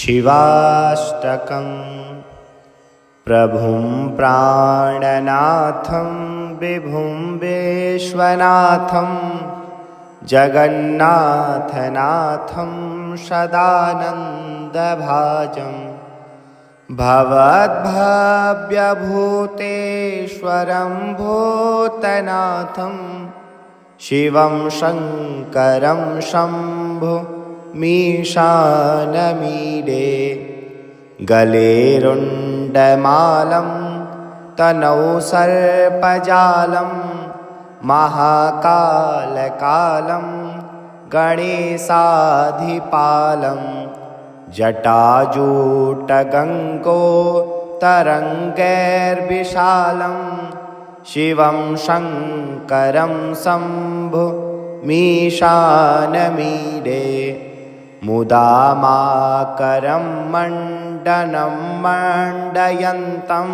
शिवाष्टकम्। प्रभुं प्राणनाथं विभुं विश्वनाथं जगन्नाथनाथं सदानन्दभाजं भवद्भव्यभूतेश्वरं भूतनाथं शिवं शङ्करं शम्भुमीशानमीडे। गले रुण्डमालं तनौ सर्पजालं महाकालकालं गणेशाधिपालं जटाजूटगङ्गो तरङ्गैर्विशालं शिवं शङ्करं शम्भुमीशानमीडे। मुदा माकरं मण्डनं मण्डयन्तं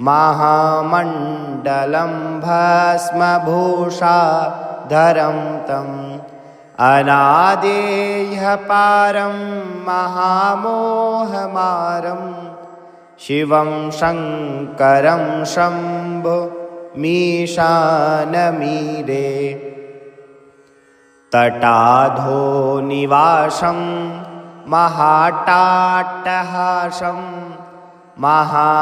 महामण्डलं भस्मभूषाधरं तम् अनादेयपारं महामोहमारं शिवं शङ्करं शम्भुमीशानमीडे। तटाधो निवासं महाट्टाट्टहासं महापापनाशं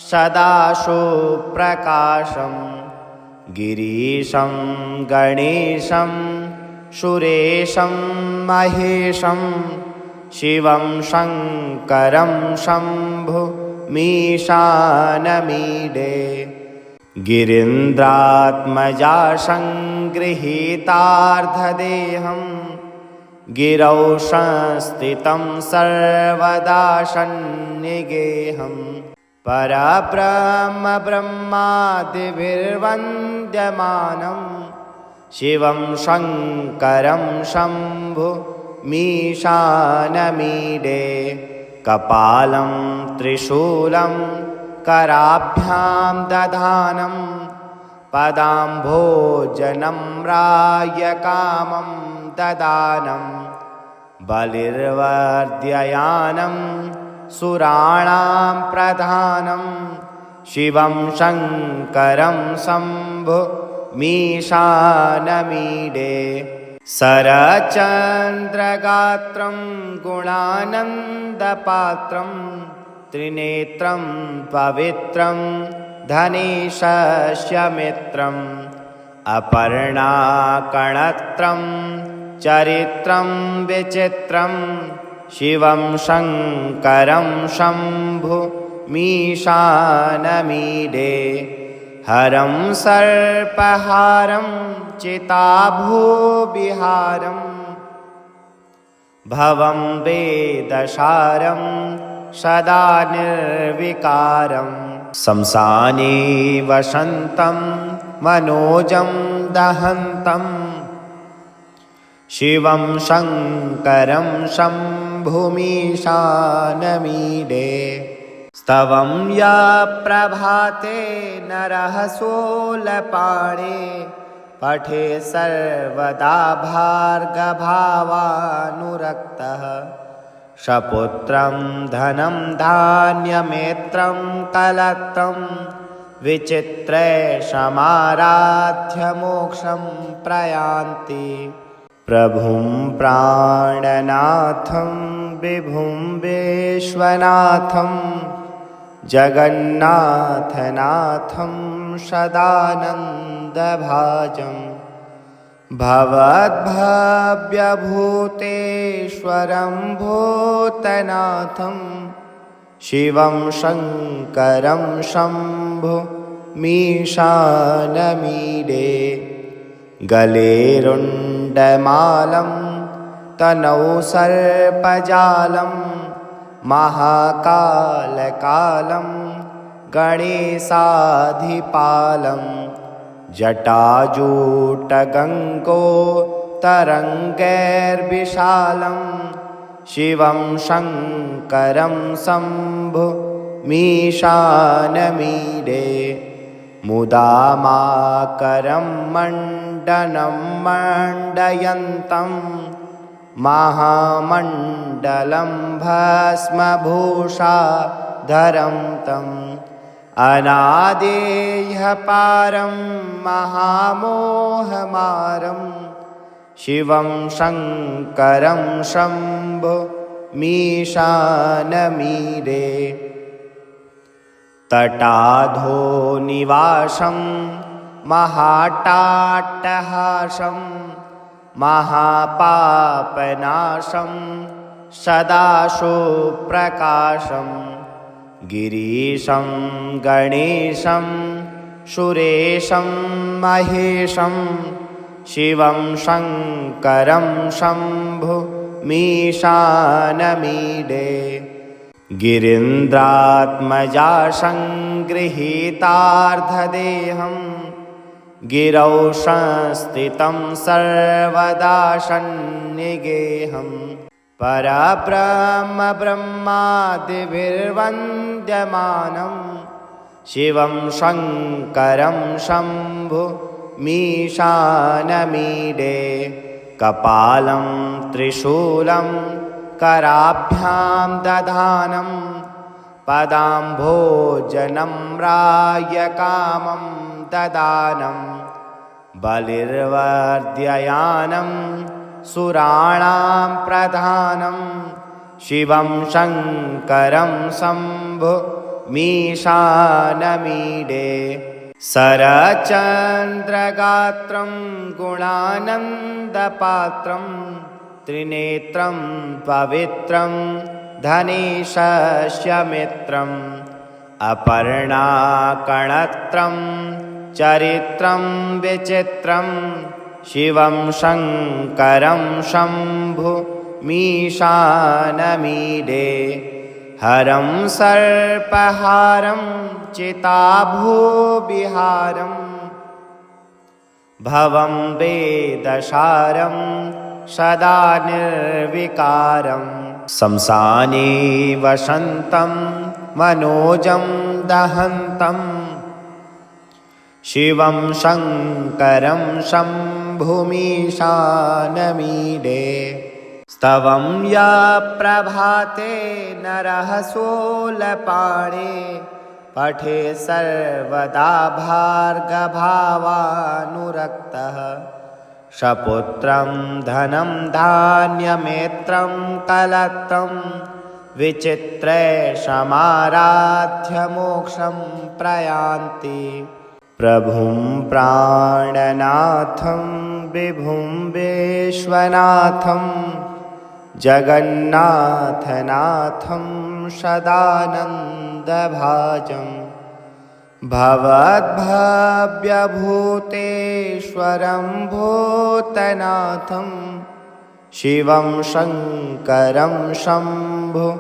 सदा सुप्रकाशं गिरीशं गणेशं सुरेशं महेशं शिवं शङ्करं शम्भुमीशानमीडे। गिरीन्द्रात्मजा सङ्गृहीतार्धदेहं गिरौ संस्थितं सर्वदा सन्निगेहं परब्रह्म ब्रह्मादिभिर्वन्द्यमानं शिवं शङ्करं शम्भुमीशानमीडे। कपालं त्रिशूलं कराभ्यां दधानं पदाम्भोजनं रायकामं ददानं बलिर्वर्ध्ययानं सुराणां प्रधानं शिवं शङ्करं शम्भुमीशानमीडे। शरच्चन्द्रगात्रं गुणानन्दपात्रं त्रिनेत्रं पवित्रं धनेशस्य मित्रम् अपर्णाकणत्रं चरित्रं विचित्रं शिवं शङ्करं शम्भुमीशानमीडे। हरं सर्पहारं चिताभूविहारं भवं वेदसारं सदा निर्विकारं शंसाने वसन्तं मनोजं दहन्तं शिवं शङ्करं शम्भुमीशानमीडे। स्तवं या प्रभाते नरः शूलपाणे पठे सर्वदा भार्गभावानुरक्तः सपुत्रं धनं धान्यमेत्रं कलत्रं विचित्रे समाराध्य मोक्षं प्रयान्ति। प्रभुं प्राणनाथं विभुं विश्वनाथं जगन्नाथनाथं सदानन्दभाजं भवद्भव्यभूतेश्वरं भूतनाथं शिवं शङ्करं शम्भुमीशानमीडे। गले रुण्डमालं तनौ सर्पजालं महाकालकालं गणेशाधिपालं जटाजूटगङ्गो तरङ्गैर्विशालं शिवं शङ्करं शम्भुमीशानमीडे। मुदा माकरं मण्डनं मण्डयन्तं महामण्डलं भस्मभूषाधरं तम् अनादेयपारं महामोहमारं शिवं शङ्करं शम्भुमीशानमीडे तटाधो निवासं महाट्टाट्टहासं महापापनाशं सदा सुप्रकाशं गिरीशं गणेशं सुरेशं महेशं शिवं शङ्करं शम्भुमीशानमीडे गिरीन्द्रात्मजा सङ्गृहीतार्धदेहं गिरौ संस्थितं सर्वदा सन्निगेहं परब्रह्म ब्रह्मादिभिर्वन्द्यमानं शिवं शङ्करं शम्भुमीशानमीडे कपालं त्रिशूलं कराभ्यां दधानं पदाम्भोजनं रायकामं ददानं बलिर्वर्ध्ययानं सुराणां प्रधानं शिवं शङ्करं शम्भुमीशानमीडे शरचन्द्रगात्रं गुणानन्दपात्रं त्रिनेत्रं पवित्रं धनेशस्य मित्रम् अपर्णाकणत्रं चरित्रं विचित्रं शिवं शङ्करं शम्भुमीशानमीडे हरं सर्पहारं चिताभूविहारं भवं वेदसारं सदा निर्विकारं शंसाने वसन्तं मनोजं दहन्तं शिवं शङ्करं शम्भुमीशानमीडे स्तवं या प्रभाते नरः शूलपाणे पठे सर्वदा भार्गभावानुरक्तः सपुत्रं धनं धान्यमेत्रं कलत्रं विचित्रे समाराध्य मोक्षं प्रयान्ति प्रभुं प्राणनाथं विभुं विश्वनाथं जगन्नाथनाथं सदानन्दभाजं भवद्भव्यभूतेश्वरं भूतनाथं शिवं शङ्करं शम्भुमीशानमीडे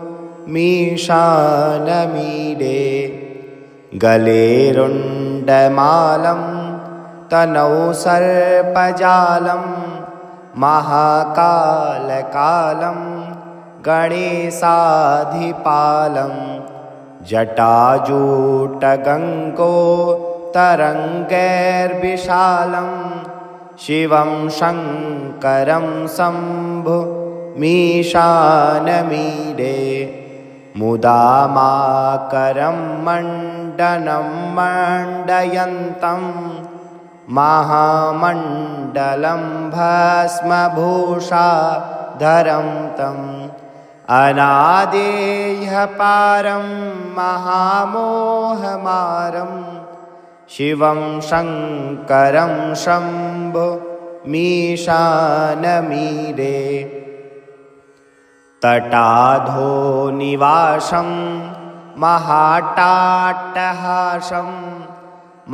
गलेरुण्डमालं तनौ सर्पजालं महाकालकालं गणेशाधिपालं जटाजूटगङ्गो तरङ्गैर्विशालं शिवं शङ्करं शम्भुमीशानमीडे मुदामाकरं मण्डनं मण्डयन्तं महामण्डलं भस्मभूषाधरं तम् अनादेयपारं महामोहमारं शिवं शङ्करं शम्भुमीशानमीडे तटाधो निवासं महाट्टाट्टहासं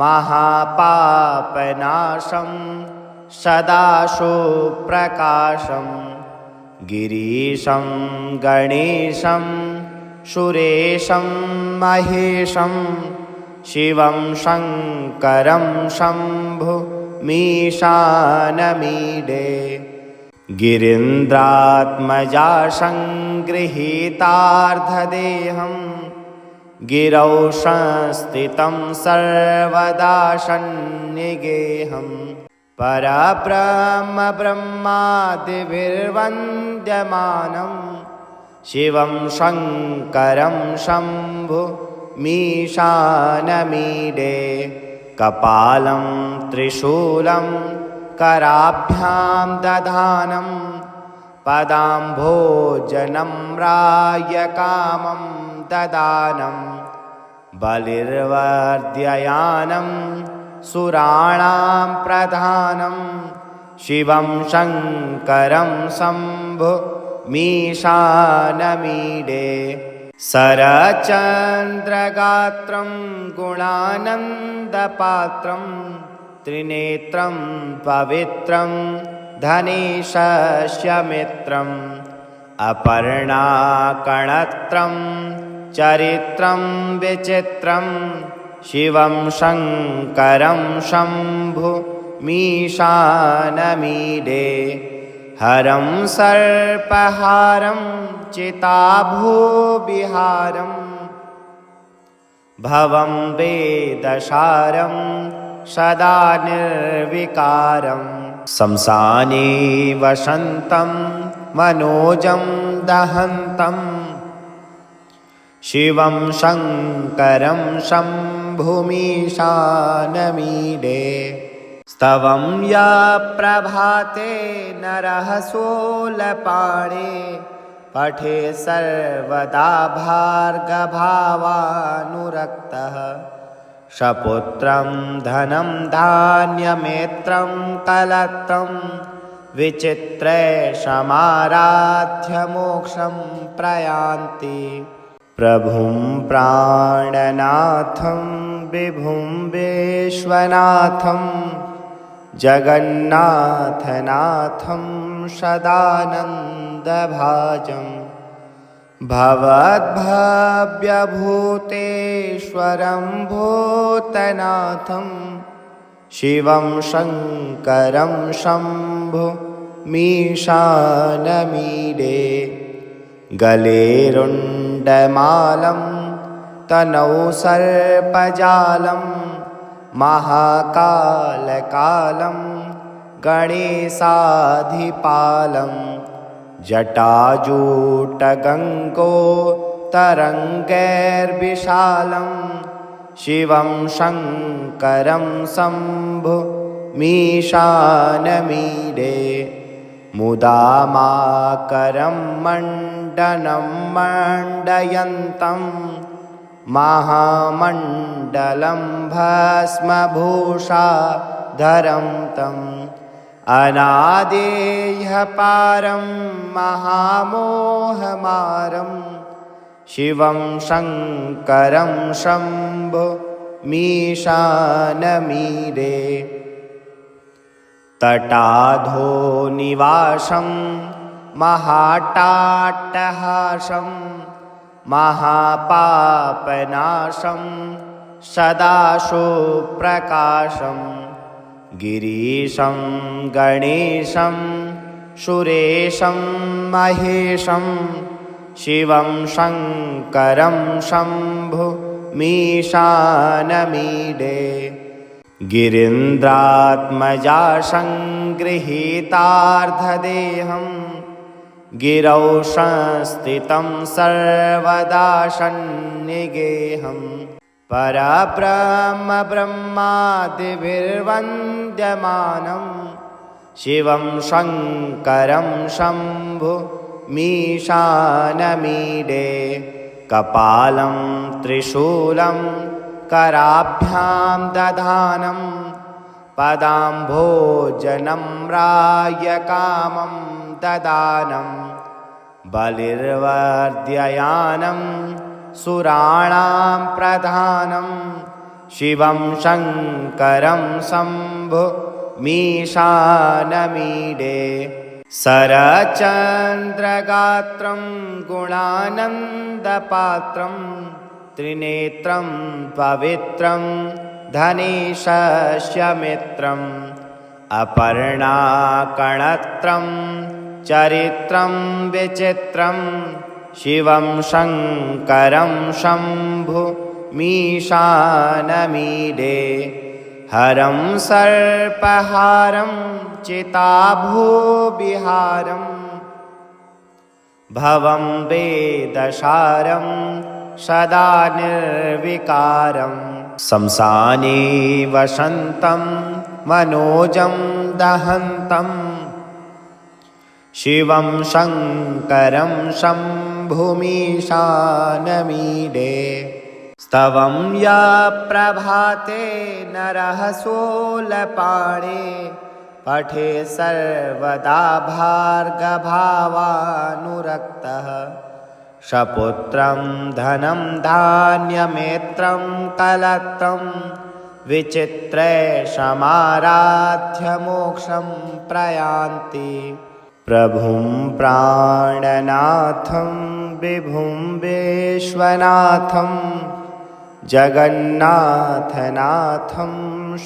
महापापनाशं सदा सुप्रकाशं गिरीशं गणेशं सुरेशं महेशं शिवं शङ्करं शम्भुमीशानमीडे गिरीन्द्रात्मजा सङ्गृहीतार्धदेहं गिरौ संस्थितं सर्वदा सन्निगेहं परब्रह्म ब्रह्मादिभिर्वन्द्यमानं शिवं शङ्करं शम्भुमीशानमीडे कपालं त्रिशूलं कराभ्यां दधानं पदाम्भोजनं रायकामं ददानं बलिर्वर्ध्ययानं सुराणां प्रधानं शिवं शङ्करं शम्भुमीशानमीडे शरचन्द्रगात्रं गुणानन्दपात्रं त्रिनेत्रं पवित्रं धनेशस्य मित्रम् अपर्णाकणत्रं चरित्रं विचित्रं शिवं शङ्करं शम्भुमीशानमीडे हरं सर्पहारं चिताभूविहारं भवं वेदसारं सदा निर्विकारं शंसाने वसन्तं मनोजं दहन्तं शिवं शङ्करं शम्भुमीशानमीडे स्तवं या प्रभाते नरः शूलपाणे पठे सर्वदा भार्गभावानुरक्तः सपुत्रं धनं धान्यमेत्रं कलत्रं विचित्रे समाराध्य मोक्षं प्रयान्ति प्रभुं प्राणनाथं विभुं विश्वनाथं जगन्नाथनाथं सदानन्दभाजं भवद्भव्यभूतेश्वरं भूतनाथं शिवं शङ्करं शम्भुमीशानमीडे गले रुण्डमालं तनौ सर्पजालं महाकालकालं गणेशाधिपालं जटाजूटगङ्गो तरङ्गैर्विशालं शिवं शङ्करं शम्भुमीशानमीडे मुदामाकरं मण्डनं मण्डयन्तं महामण्डलं भस्मभूषाधरं तम् अनादेयपारं महामोहमारं शिवं शङ्करं शम्भुमीशानमीडे तटाधो निवासं महाट्टाट्टहासं महापापनाशं सदा सुप्रकाशं गिरीशं गणेशं सुरेशं महेशं शिवं शङ्करं शम्भुमीशानमीडे गिरीन्द्रात्मजा सङ्गृहीतार्धदेहं गिरौ संस्थितं सर्वदा सन्निगेहं परब्रह्म ब्रह्मादिभिर्वन्द्यमानं शिवं शङ्करं शम्भुमीशानमीडे कपालं त्रिशूलं कराभ्यां दधानं पदाम्भोजनं रायकामं ददानं बलिर्वर्ध्ययानं सुराणां प्रधानं शिवं शङ्करं शम्भुमीशानमीडे शरचन्द्रगात्रं गुणानन्दपात्रं त्रिनेत्रं पवित्रं धनेशस्य मित्रम् अपर्णाकणत्रं चरित्रं विचित्रं शिवं शङ्करं शम्भुमीशानमीडे हरं सर्पहारं चिताभूविहारं भवं वेदसारं सदा निर्विकारं शंसाने वसन्तं मनोजं दहन्तं शिवं शङ्करं शम्भुमीशानमीडे स्तवं या प्रभाते नरः शूलपाणे पठे सर्वदा भार्गभावानुरक्तः सपुत्रं धनं धान्यमेत्रं कलत्रं विचित्रे समाराध्य मोक्षं प्रयान्ति प्रभुं प्राणनाथं विभुं विश्वनाथं जगन्नाथनाथं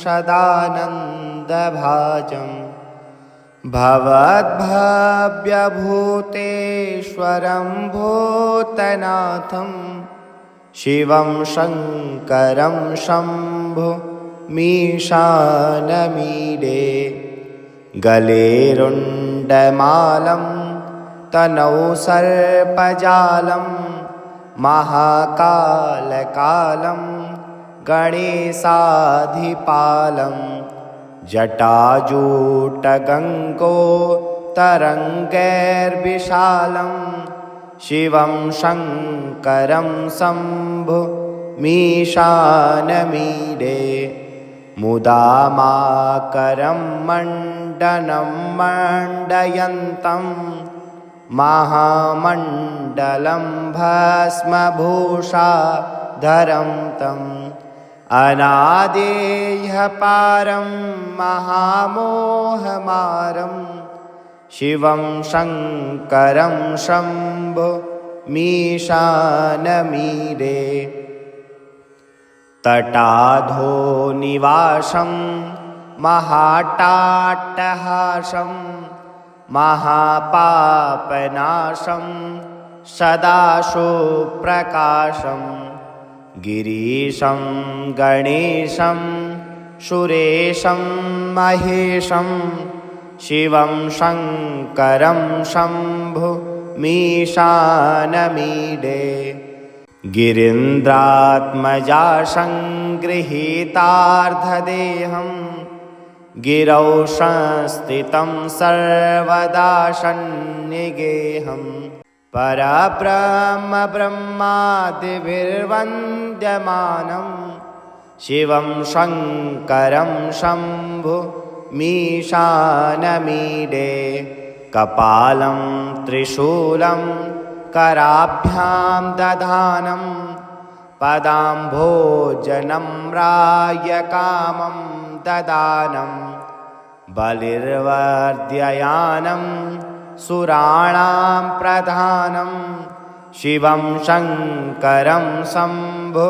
सदानन्दभाजं भवद्भव्यभूतेश्वरं भूतनाथं शिवं शङ्करं शम्भुमीशानमीडे गले रुण्डमालं तनौ सर्पजालं महाकालकालं गणेशाधिपालं जटाजूटगङ्गो तरङ्गैर्विशालं शिवं शङ्करं शम्भुमीशानमीडे मुदामाकरं मण्डनं मण्डयन्तं महामण्डलं भस्मभूषाधरं तम् अनादेयपारं महामोहमारं शिवं शङ्करं शम्भुमीशानमीडे तटाधो निवासं महाट्टाट्टहासं महापापनाशं सदा सुप्रकाशं गिरीशं गणेशं सुरेशं महेशं शिवं शङ्करं शम्भुमीशानमीडे गिरीन्द्रात्मजा सङ्गृहीतार्धदेहं गिरौ संस्थितं सर्वदा सन्निगेहं परब्रह्म ब्रह्मादिभिर्वन्द्यमानं शिवं शङ्करं शम्भुमीशानमीडे कपालं त्रिशूलं कराभ्यां दधानं पदाम्भोजनं रायकामं ददानं बलिर्वर्ध्ययानं सुराणां प्रधानं शिवं शङ्करं शम्भुमीशानमीडे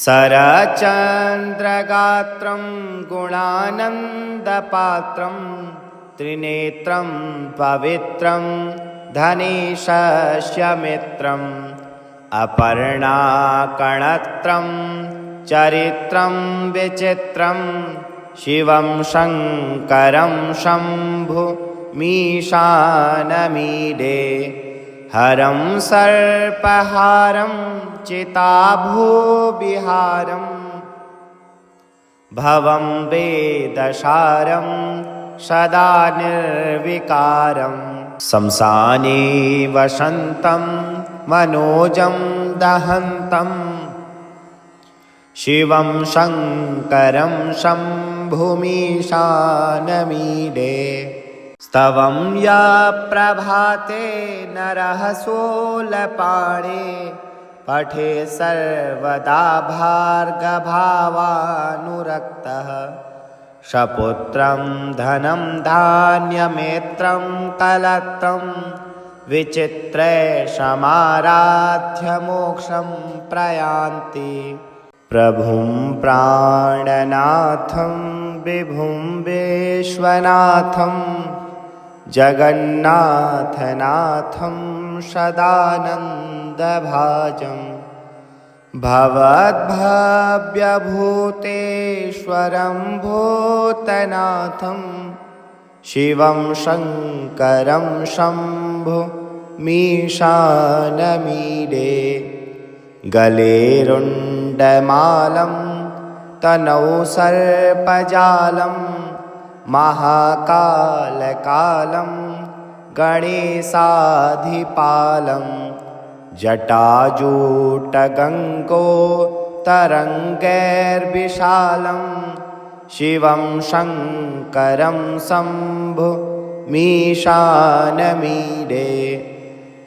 शरचन्द्रगात्रं गुणानन्दपात्रं त्रिनेत्रं पवित्रं धनेशस्य मित्रम् अपर्णाकणत्रं चरित्रं विचित्रं शिवं शङ्करं शम्भुमीशानमीडे हरं सर्पहारं चिताभूविहारं भवं वेदसारं सदा निर्विकारं शंसाने वसन्तं मनोजं दहन्तं शिवं शङ्करं शम्भुमीशानमीडे स्तवं या प्रभाते नरः शूलपाणे पठे सर्वदा भार्गभावानुरक्तः सपुत्रं धनं धान्यमेत्रं कलत्रं विचित्रे समाराध्य मोक्षं प्रयान्ति प्रभुं प्राणनाथं विभुं विश्वनाथं जगन्नाथनाथं सदानन्दभाजं भवद्भव्यभूतेश्वरं भूतनाथं शिवं शङ्करं शम्भुमीशानमीडे गले रुण्डमालं तनौ सर्पजालं महाकालकालं गणेशाधिपालं जटाजूटगङ्गो तरङ्गैर्विशालं शिवं शङ्करं शम्भुमीशानमीडे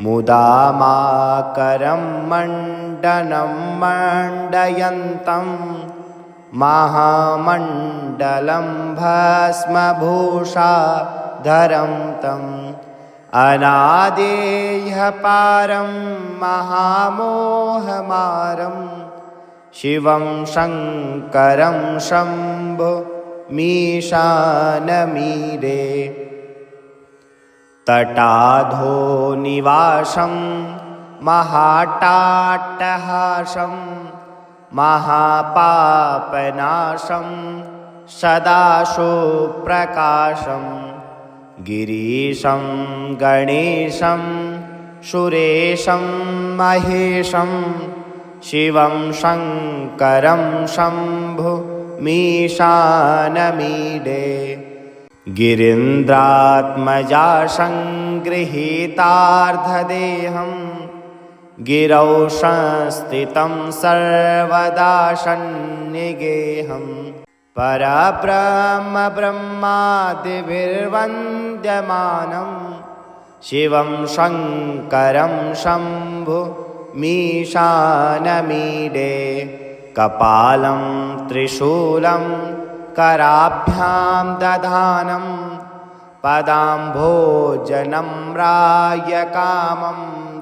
मुदामाकरं मण्डनं मण्डयन्तं महामण्डलं भस्मभूषाधरं तम् अनादेयपारं महामोहमारं शिवं शङ्करं शम्भुमीशानमीडे तटाधो निवासं महाट्टाट्टहासं महापापनाशं सदा सुप्रकाशं गिरीशं गणेशं सुरेशं महेशं शिवं शङ्करं शम्भुमीशानमीडे गिरीन्द्रात्मजा सङ्गृहीतार्धदेहं गिरौ संस्थितं सर्वदा सन्निगेहं परब्रह्म ब्रह्मादिभिर्वन्द्यमानं शिवं शङ्करं शम्भुमीशानमीडे कपालं त्रिशूलं कराभ्यां दधानं पदाम्भोजनं रायकामं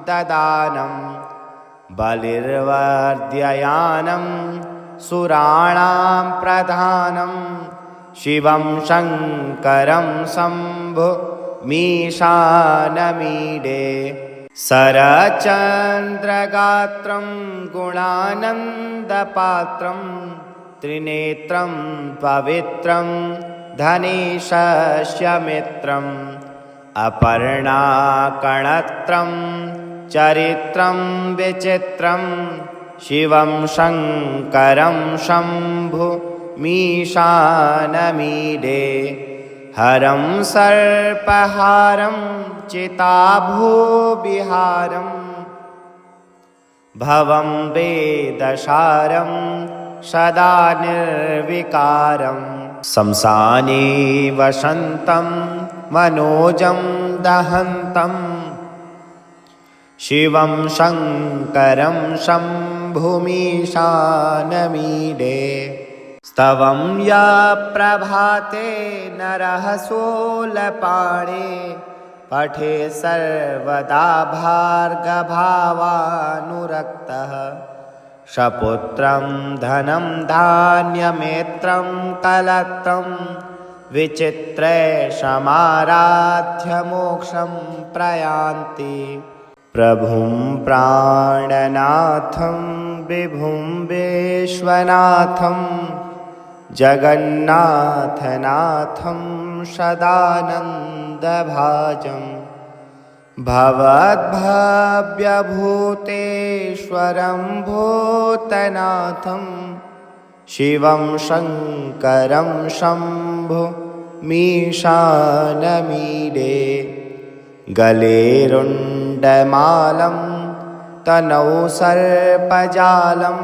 ददानं बलिर्वर्ध्ययानं सुराणां प्रधानं शिवं शङ्करं शम्भुमीशानमीडे शरचन्द्रगात्रं गुणानन्दपात्रं त्रिनेत्रं पवित्रं धनेशस्य मित्रम् अपर्णाकणत्रं चरित्रं विचित्रं शिवं शङ्करं शम्भुमीशानमीडे हरं सर्पहारं चिताभूविहारं भवं वेदसारं सदा निर्विकारं शंसाने वसन्तं मनोजं दहन्तं शिवं शङ्करं शम्भुमीशानमीडे स्तवं या प्रभाते नरः शूलपाणे पठे सर्वदा भार्गभावानुरक्तः सपुत्रं धनं धान्यमेत्रं कलत्रं विचित्रे समाराध्य मोक्षं प्रयान्ति प्रभुं प्राणनाथं विभुं विश्वनाथं जगन्नाथनाथं सदानन्दभाजम् भवद्भव्यभूतेश्वरं भूतनाथं शिवं शङ्करं शम्भुमीशानमीडे गले रुण्डमालं तनौ सर्पजालं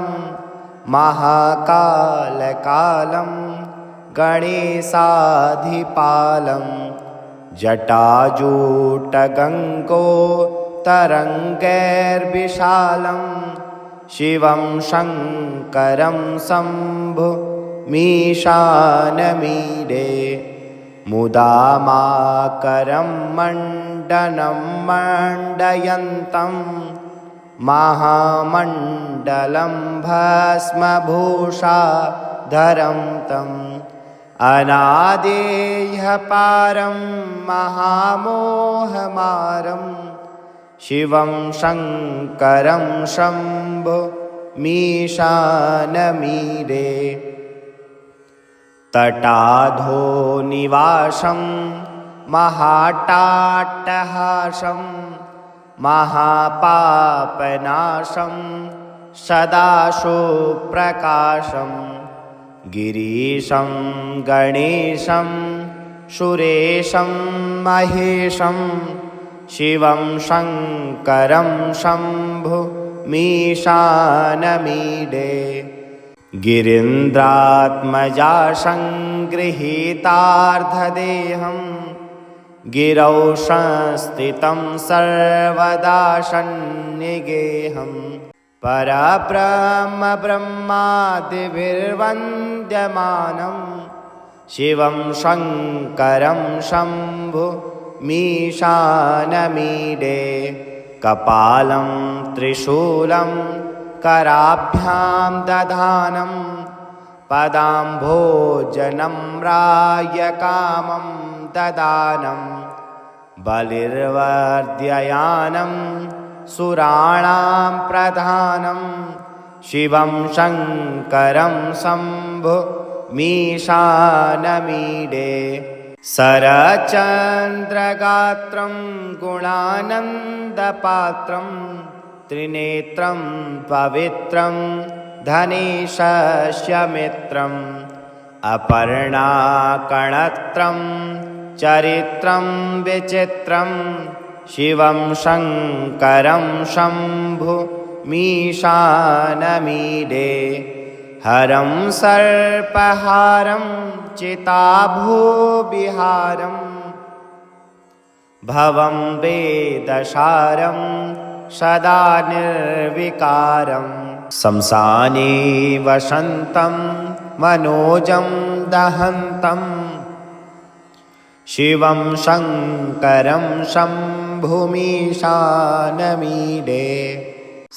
महाकालकालं गणेशाधिपालं जटाजूटगङ्गो तरङ्गैर्विशालं शिवं शङ्करं शम्भुमीशानमीडे मुदामाकरं मण्डनं मण्डयन्तं महामण्डलं भस्मभूषाधरं तम् अनादेयपारं महामोहमारं शिवं शङ्करं शम्भुमीशानमीडे मीशानमीडे तटाधो निवासं महाट्टाट्टहासं महापापनाशं सदा सुप्रकाशं गिरीशं गणेशं सुरेशं महेशं शिवं शङ्करं शम्भुमीशानमीडे गिरीन्द्रात्मजा सङ्गृहीतार्धदेहं गिरौ संस्थितं सर्वदा सन्निगेहं परब्रह्म ब्रह्मादिभिर्वन्द्यमानं शिवं शङ्करं शम्भुमीशानमीडे कपालं त्रिशूलं कराभ्यां दधानं पदाम्भोजनं रायकामं ददानं बलिर्वर्ध्ययानं सुराणां प्रधानं शिवं शङ्करं शम्भुमीशानमीडे शरचन्द्रगात्रं गुणानन्दपात्रं त्रिनेत्रं पवित्रं धनेशस्य मित्रम् अपर्णाकणत्रं चरित्रं विचित्रं शिवं शङ्करं शम्भुमीशानमीडे हरं सर्पहारं चिताभूविहारं भवं वेदसारं सदा निर्विकारं शंसाने वसन्तं मनोजं दहन्तं शिवं शङ्करं शम्भुमीशानमीडे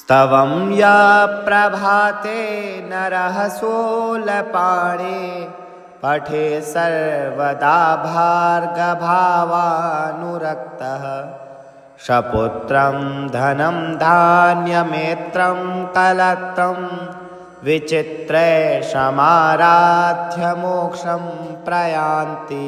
स्तवं या प्रभाते नरः शूलपाणे पठे सर्वदा भार्गभावानुरक्तः सपुत्रं धनं धान्यमेत्रं कलत्रं विचित्रे समाराध्य मोक्षं प्रयान्ति